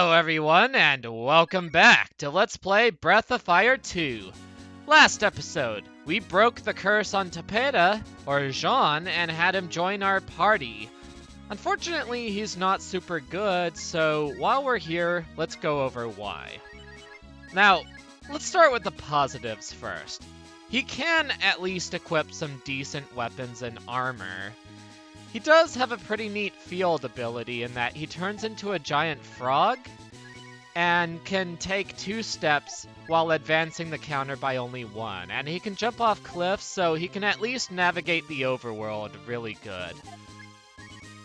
Hello everyone, and welcome back to Let's Play Breath of Fire 2. Last episode, we broke the curse on Tapeta, or Jean, and had him join our party. Unfortunately, he's not super good, so while we're here, let's go over why. Now, let's start with the positives first. He can at least equip some decent weapons and armor. He does have a pretty neat field ability in that he turns into a giant frog and can take 2 steps while advancing the counter by only 1. And he can jump off cliffs, so he can at least navigate the overworld really good.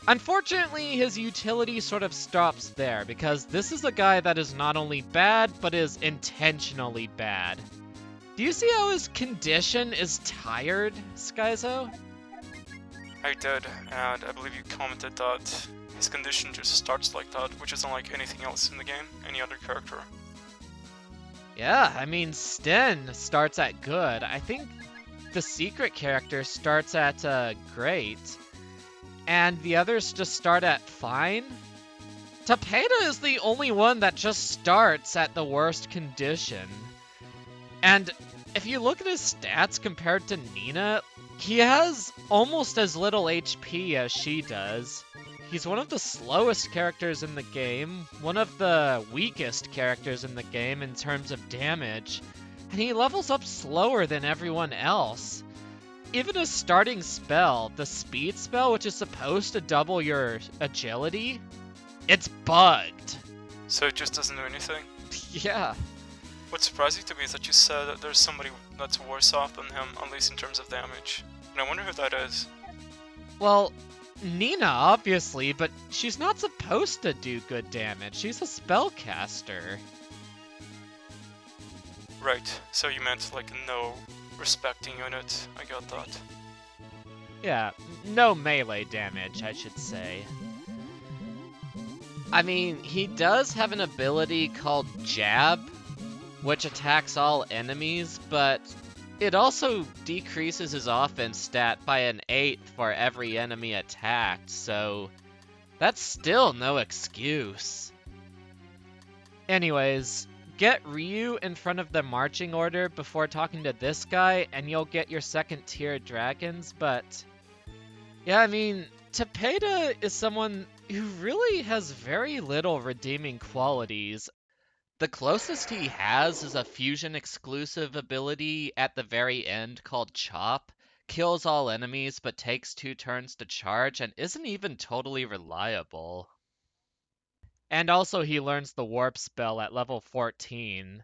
Unfortunately, his utility sort of stops there, because this is a guy that is not only bad, but is intentionally bad. Do you see how his condition is tired, Skyzo? I did, and I believe you commented that his condition just starts like that, which is unlike anything else in the game, any other character. Yeah, I mean, Sten starts at good. I think the secret character starts at great, and the others just start at fine. Tapeta is the only one that just starts at the worst condition. And if you look at his stats compared to Nina, he has almost as little HP as she does. He's one of the slowest characters in the game, one of the weakest characters in the game in terms of damage, and he levels up slower than everyone else. Even his starting spell, the speed spell, which is supposed to double your agility, it's bugged. So it just doesn't do anything? Yeah. What's surprising to me is that you said that there's somebody that's worse off than him, at least in terms of damage. And I wonder who that is. Well, Nina, obviously, but she's not supposed to do good damage. She's a spellcaster. Right, so you meant like no respecting unit. I got that. Yeah, no melee damage, I should say. I mean, he does have an ability called Jab, which attacks all enemies, but it also decreases his offense stat by an 1/8 for every enemy attacked, so that's still no excuse. Anyways, get Ryu in front of the marching order before talking to this guy, and you'll get your 2nd tier dragons, but yeah, I mean, Tapeta is someone who really has very little redeeming qualities. The closest he has is a fusion exclusive ability at the very end called Chop. Kills all enemies but takes 2 turns to charge and isn't even totally reliable. And also he learns the warp spell at level 14.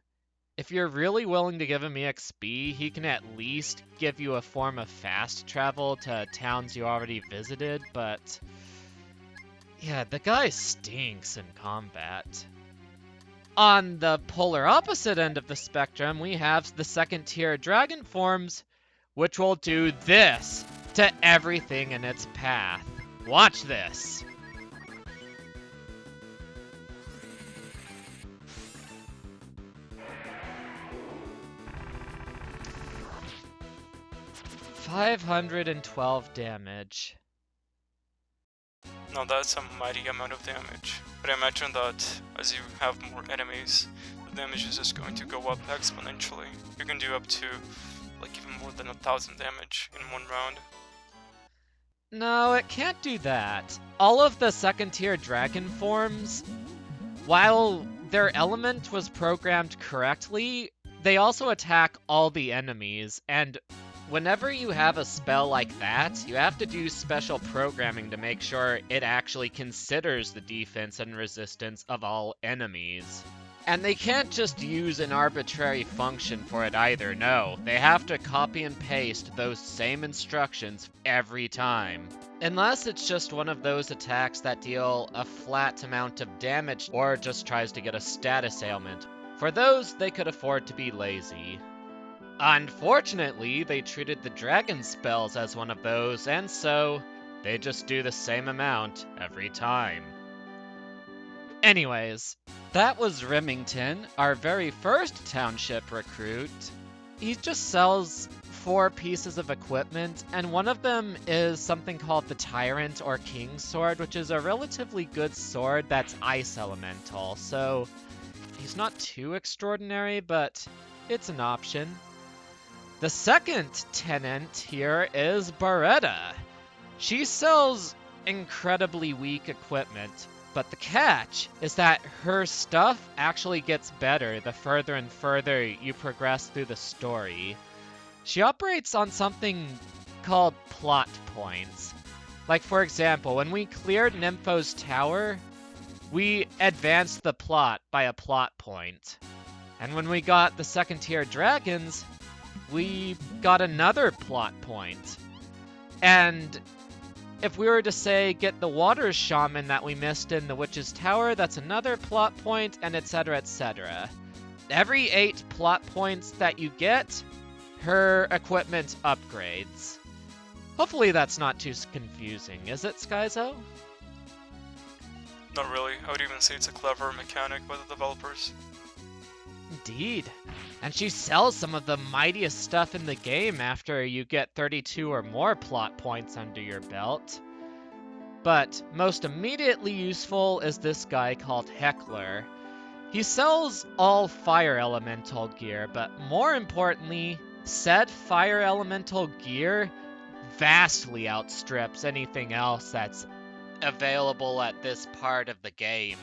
If you're really willing to give him EXP, he can at least give you a form of fast travel to towns you already visited, but yeah, the guy stinks in combat. On the polar opposite end of the spectrum, we have the 2nd tier dragon forms, which will do this to everything in its path. Watch this. $512 damage. Now that's a mighty amount of damage. But I imagine that as you have more enemies, the damage is just going to go up exponentially. You can do up to like even more than 1,000 damage in one round. No, it can't do that. All of the 2nd tier dragon forms, while their element was programmed correctly, they also attack all the enemies, and whenever you have a spell like that, you have to do special programming to make sure it actually considers the defense and resistance of all enemies. And they can't just use an arbitrary function for it either, no. They have to copy and paste those same instructions every time. Unless it's just one of those attacks that deal a flat amount of damage or just tries to get a status ailment. For those, they could afford to be lazy. Unfortunately, they treated the dragon spells as one of those, and so they just do the same amount every time. Anyways, that was Remington, our very first Township recruit. He just sells 4 pieces of equipment, and one of them is something called the Tyrant or King Sword, which is a relatively good sword that's ice elemental, so he's not too extraordinary, but it's an option. The second tenant here is Beretta. She sells incredibly weak equipment, but the catch is that her stuff actually gets better the further and further you progress through the story. She operates on something called plot points. Like, for example, when we cleared Nympho's tower, we advanced the plot by a plot point. And when we got the second tier dragons, we got another plot point. And if we were to say get the water shaman that we missed in the witch's tower, that's another plot point, and etc, etc. Every 8 plot points that you get, her equipment upgrades. Hopefully that's not too confusing, is it, Skyzo? Not really. I would even say it's a clever mechanic by the developers. Indeed. And she sells some of the mightiest stuff in the game after you get 32 or more plot points under your belt. But most immediately useful is this guy called Heckler. He sells all fire elemental gear, but more importantly, said fire elemental gear vastly outstrips anything else that's available at this part of the game.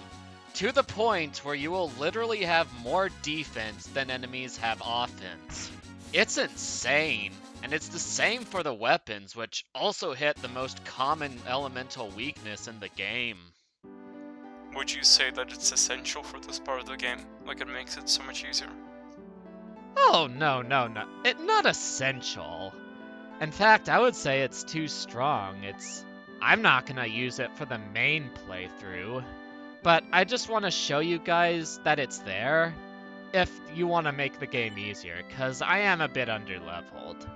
To the point where you will literally have more defense than enemies have offense. It's insane, and it's the same for the weapons, which also hit the most common elemental weakness in the game. Would you say that it's essential for this part of the game? Like it makes it so much easier? Oh, no. It's not essential. In fact, I would say it's too strong. I'm not gonna use it for the main playthrough. But I just want to show you guys that it's there if you want to make the game easier, because I am a bit underleveled.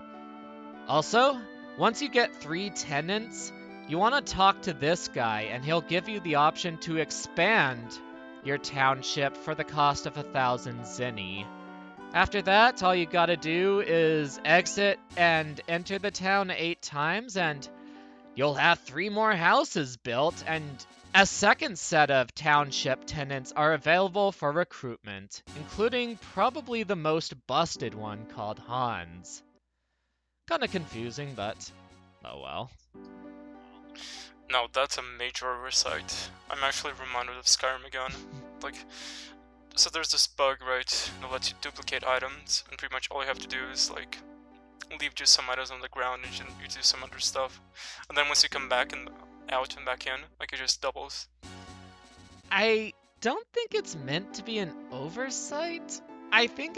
Also, once you get 3 tenants, you want to talk to this guy and he'll give you the option to expand your township for the cost of 1,000 zenny. After that, all you gotta do is exit and enter the town 8 times and you'll have 3 more houses built, and a second set of township tenants are available for recruitment, including probably the most busted one called Hans. Kinda confusing, but oh well. No, that's a major oversight. I'm actually reminded of Skyrim again. So there's this bug, right, that lets you duplicate items, and pretty much all you have to do is, leave just some items on the ground and you do some other stuff. And then once you come back and out and back in, it just doubles. I don't think it's meant to be an oversight. I think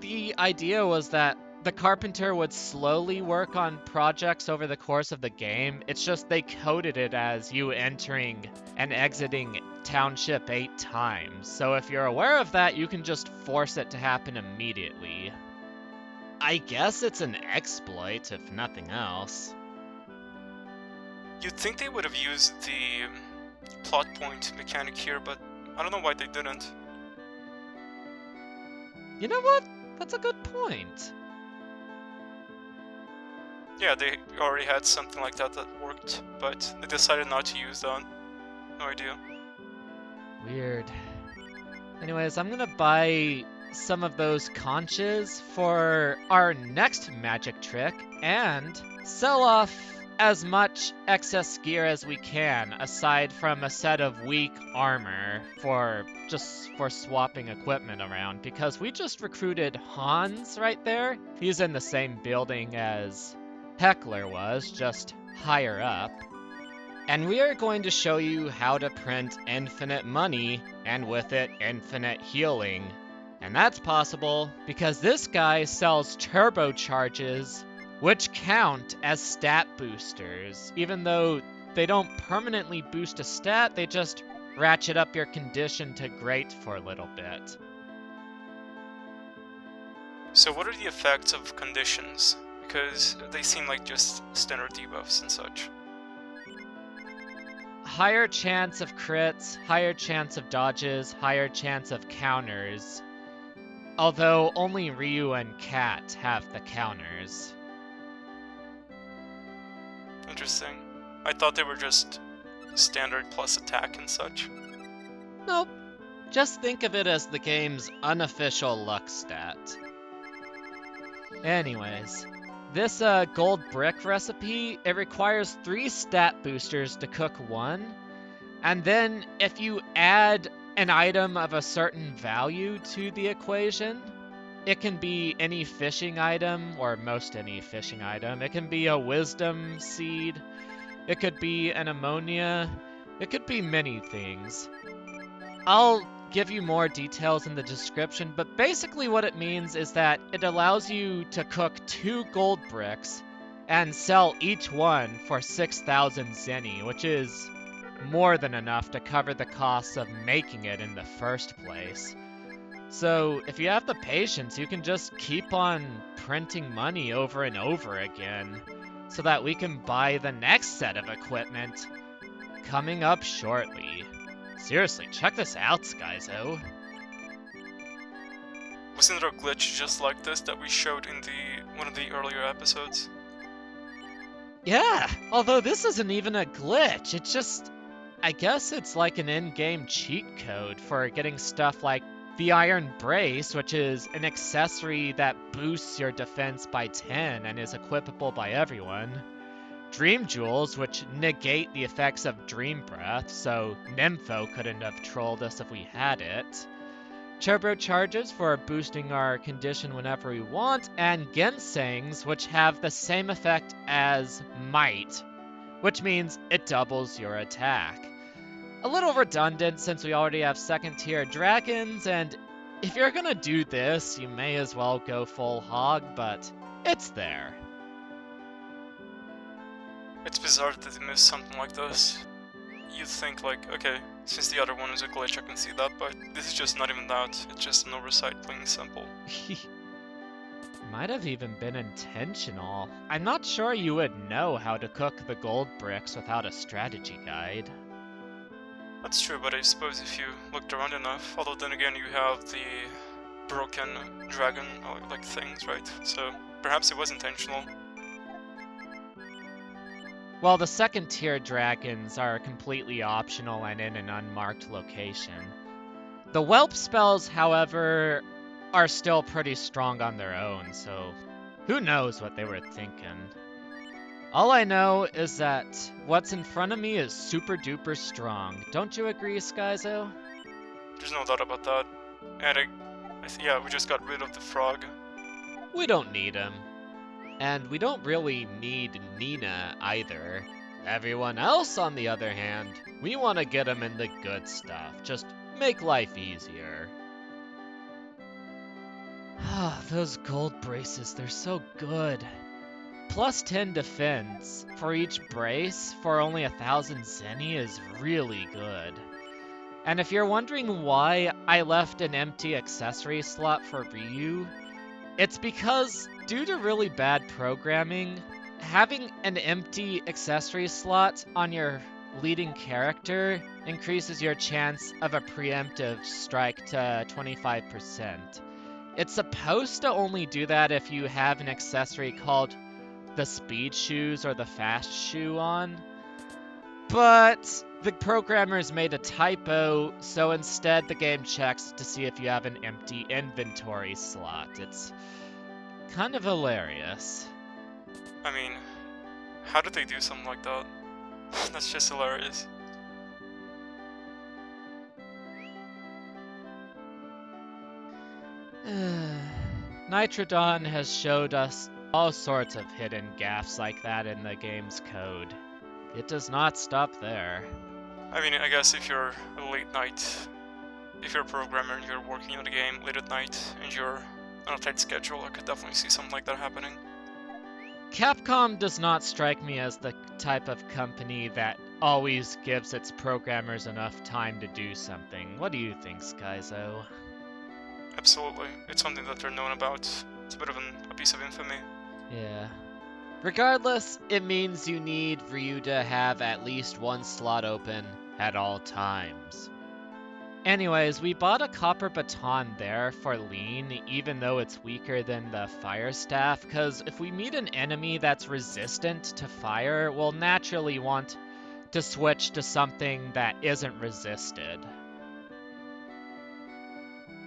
the idea was that the carpenter would slowly work on projects over the course of the game. It's just they coded it as you entering and exiting township 8 times. So if you're aware of that, you can just force it to happen immediately. I guess it's an exploit, if nothing else. You'd think they would have used the plot point mechanic here, but I don't know why they didn't. You know what? That's a good point. Yeah, they already had something like that worked, but they decided not to use that. No idea. Weird. Anyways, I'm gonna buy some of those conches for our next magic trick and sell off as much excess gear as we can, aside from a set of weak armor for swapping equipment around, because we just recruited Hans right there. He's in the same building as Heckler was, just higher up. And we are going to show you how to print infinite money, and with it, infinite healing. And that's possible because this guy sells turbocharges, which count as stat boosters. Even though they don't permanently boost a stat, they just ratchet up your condition to great for a little bit. So what are the effects of conditions? Because they seem like just standard debuffs and such. Higher chance of crits, higher chance of dodges, higher chance of counters. Although only Ryu and Cat have the counters. interesting. I thought they were just standard plus attack and such. Nope. Just think of it as the game's unofficial luck stat. Anyways, this gold brick recipe, it requires 3 stat boosters to cook 1, and then if you add an item of a certain value to the equation, it can be any fishing item, or most any fishing item. It can be a wisdom seed, it could be an ammonia, it could be many things. I'll give you more details in the description, but basically what it means is that it allows you to cook 2 gold bricks and sell each one for 6,000 zenny, which is more than enough to cover the costs of making it in the first place. So if you have the patience, you can just keep on printing money over and over again so that we can buy the next set of equipment coming up shortly. Seriously, check this out, Skyzo. Wasn't there a glitch just like this that we showed in one of the earlier episodes? Yeah, although this isn't even a glitch, it's just... I guess it's like an in-game cheat code for getting stuff like the Iron Brace, which is an accessory that boosts your defense by 10 and is equipable by everyone. Dream Jewels, which negate the effects of Dream Breath, so Nympho couldn't have trolled us if we had it. Turbocharges for boosting our condition whenever we want, and Ginsangs, which have the same effect as Might, which means it doubles your attack. A little redundant since we already have 2nd tier dragons, and if you're gonna do this, you may as well go full hog, but it's there. It's bizarre that they missed something like this. You'd think like, okay, since the other one is a glitch I can see that, but this is just not even that, it's just an oversight, plain and simple. Might have even been intentional. I'm not sure you would know how to cook the gold bricks without a strategy guide. That's true, but I suppose if you looked around enough, although then again you have the broken dragon like things, right? So perhaps it was intentional. Well, the 2nd tier dragons are completely optional and in an unmarked location. The whelp spells, however, are still pretty strong on their own, so who knows what they were thinking. All I know is that what's in front of me is super duper strong. Don't you agree, Skyzo? There's no doubt about that. And yeah, we just got rid of the frog. We don't need him. And we don't really need Nina either. Everyone else, on the other hand, we want to get him in the good stuff. Just make life easier. Those gold braces, they're so good. Plus 10 defense for each brace for only 1,000 zenny is really good. And if you're wondering why I left an empty accessory slot for Ryu, it's because, due to really bad programming, having an empty accessory slot on your leading character increases your chance of a preemptive strike to 25%. It's supposed to only do that if you have an accessory called the speed shoes or the fast shoe on, but the programmers made a typo, so instead the game checks to see if you have an empty inventory slot. It's kind of hilarious. I mean, how did they do something like that? That's just hilarious. Nitrodon has showed us all sorts of hidden gaffes like that in the game's code. It does not stop there. I mean, I guess if you're a late night, if you're a programmer and you're working on the game late at night and you're on a tight schedule, I could definitely see something like that happening. Capcom does not strike me as the type of company that always gives its programmers enough time to do something. What do you think, Skyzo? Absolutely. It's something that they're known about. It's a bit of a piece of infamy. Yeah. Regardless, it means you need Ryu to have at least one slot open at all times. Anyways, we bought a copper baton there for lean, even though it's weaker than the fire staff, because if we meet an enemy that's resistant to fire, we'll naturally want to switch to something that isn't resisted.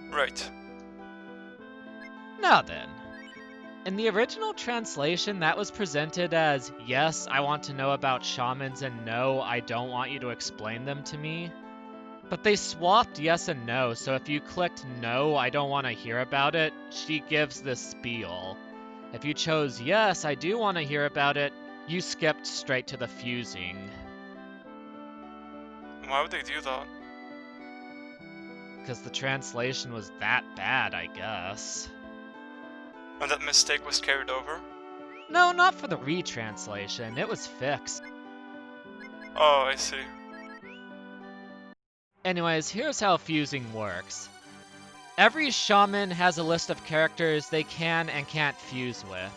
Right. Now then, in the original translation, that was presented as, yes, I want to know about shamans, and no, I don't want you to explain them to me. But they swapped yes and no, so if you clicked no, I don't want to hear about it, she gives this spiel. If you chose yes, I do want to hear about it, you skipped straight to the fusing. Why would they do that? Because the translation was that bad, I guess. And that mistake was carried over? No, not for the retranslation, it was fixed. Oh, I see. Anyways, here's how fusing works. Every shaman has a list of characters they can and can't fuse with.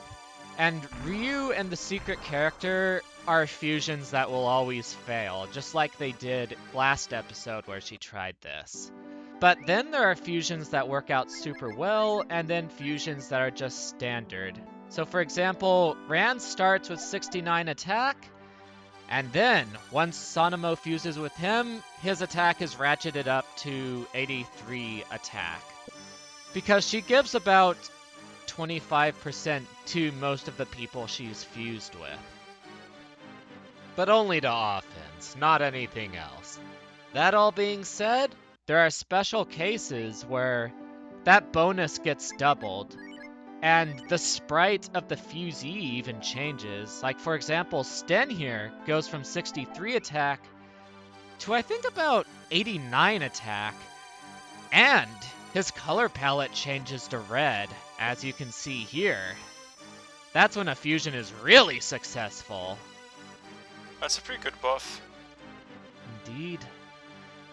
And Ryu and the secret character are fusions that will always fail, just like they did last episode where she tried this. But then there are fusions that work out super well, and then fusions that are just standard. So for example, Rand starts with 69 attack, and then, once Sanemo fuses with him, his attack is ratcheted up to 83 attack. Because she gives about 25% to most of the people she's fused with. But only to offense, not anything else. That all being said, there are special cases where that bonus gets doubled, and the sprite of the fusee even changes. Like, for example, Sten here goes from 63 attack to I think about 89 attack, and his color palette changes to red, as you can see here. That's when a fusion is really successful. That's a pretty good buff. Indeed.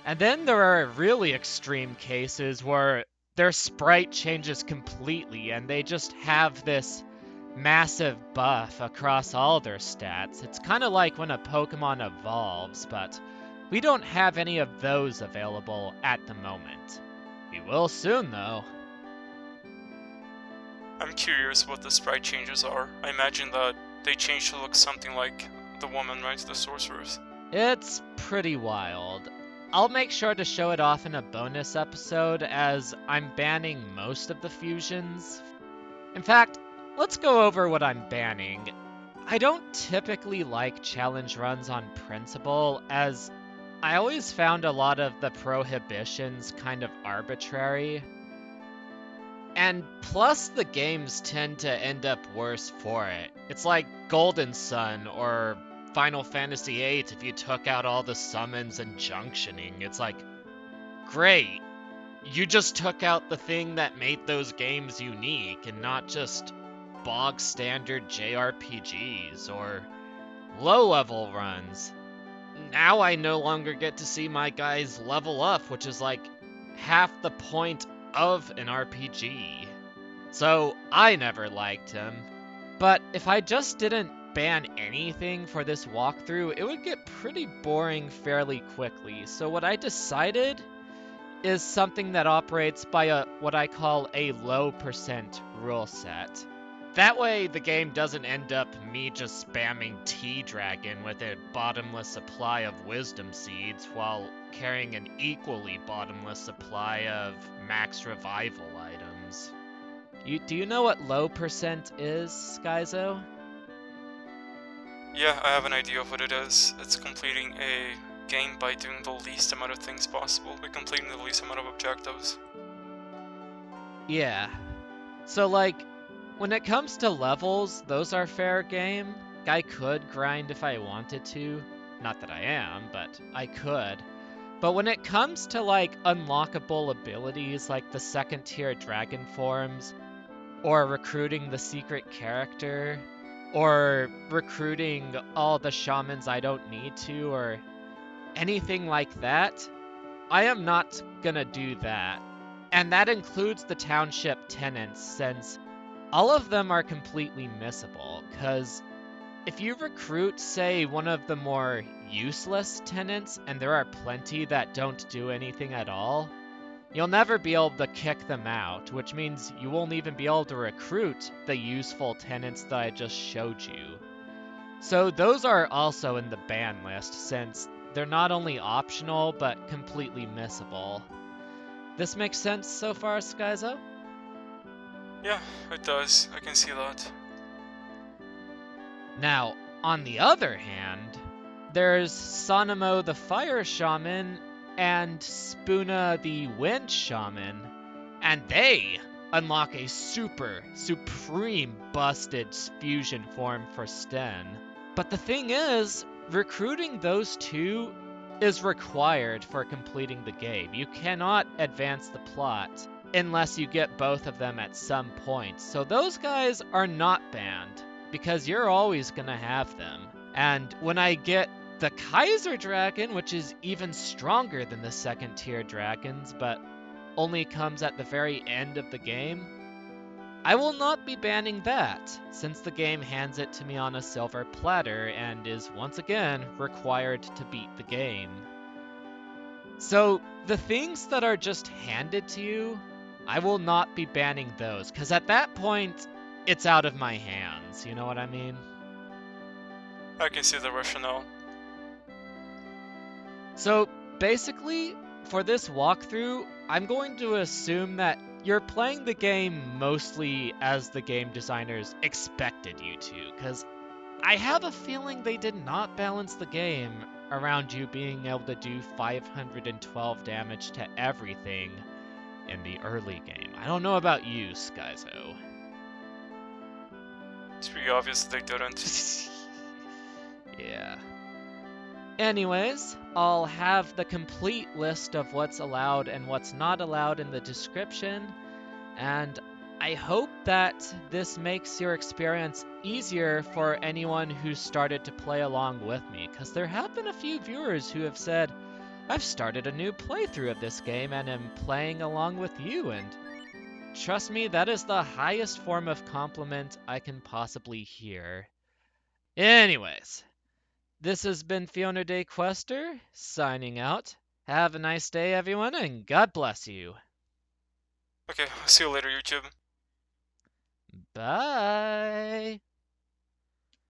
And then there are really extreme cases where their sprite changes completely and they just have this massive buff across all their stats. It's kind of like when a Pokemon evolves, but we don't have any of those available at the moment. We will soon, though. I'm curious what the sprite changes are. I imagine that they change to look something like the woman, right? The sorcerers. It's pretty wild. I'll make sure to show it off in a bonus episode, as I'm banning most of the fusions. In fact, let's go over what I'm banning. I don't typically like challenge runs on principle, as I always found a lot of the prohibitions kind of arbitrary. And plus the games tend to end up worse for it. It's like Golden Sun or Final Fantasy VIII if you took out all the summons and junctioning. It's like, great, you just took out the thing that made those games unique and not just bog standard JRPGs or low-level runs. Now I no longer get to see my guys level up, which is like half the point of an RPG. So I never liked him. But if I just didn't ban anything for this walkthrough, it would get pretty boring fairly quickly. So what I decided is something that operates by what I call a low percent rule set. That way the game doesn't end up me just spamming T-Dragon with a bottomless supply of wisdom seeds while carrying an equally bottomless supply of max revival items. Do you know what low percent is, Skyzo? Yeah, I have an idea of what it is. It's completing a game by doing the least amount of things possible, by completing the least amount of objectives. Yeah. So like, when it comes to levels, those are fair game. I could grind if I wanted to. Not that I am, but I could. But when it comes to like unlockable abilities like the second tier dragon forms, or recruiting the secret character, or recruiting all the shamans I don't need to, or anything like that, I am not gonna do that. And that includes the Township tenants, since all of them are completely missable, because if you recruit, say, one of the more useless tenants, and there are plenty that don't do anything at all, you'll never be able to kick them out, which means you won't even be able to recruit the useful tenants that I just showed you. So those are also in the ban list, since they're not only optional, but completely missable. This makes sense so far, Skyzo? Yeah, it does. I can see that. Now, on the other hand, there's Sanamo the Fire Shaman and Spuna the Wind Shaman, and they unlock a supreme busted fusion form for Sten. But the thing is, recruiting those two is required for completing the game. You cannot advance the plot unless you get both of them at some point. So those guys are not banned, because you're always gonna have them. And when I get the Kaiser Dragon, which is even stronger than the second tier dragons, but only comes at the very end of the game, I will not be banning that, since the game hands it to me on a silver platter and is once again required to beat the game. So the things that are just handed to you, I will not be banning those, because at that point, it's out of my hands, you know what I mean? I can see the rationale. So basically, for this walkthrough, I'm going to assume that you're playing the game mostly as the game designers expected you to, because I have a feeling they did not balance the game around you being able to do 512 damage to everything in the early game. I don't know about you, Skyzo. It's pretty obvious they didn't. Yeah. Anyways, I'll have the complete list of what's allowed and what's not allowed in the description, and I hope that this makes your experience easier for anyone who started to play along with me, because there have been a few viewers who have said, I've started a new playthrough of this game and am playing along with you, and trust me, that is the highest form of compliment I can possibly hear. Anyways, this has been Fiona Day Quester, signing out. Have a nice day, everyone, and God bless you. Okay, see you later, YouTube. Bye!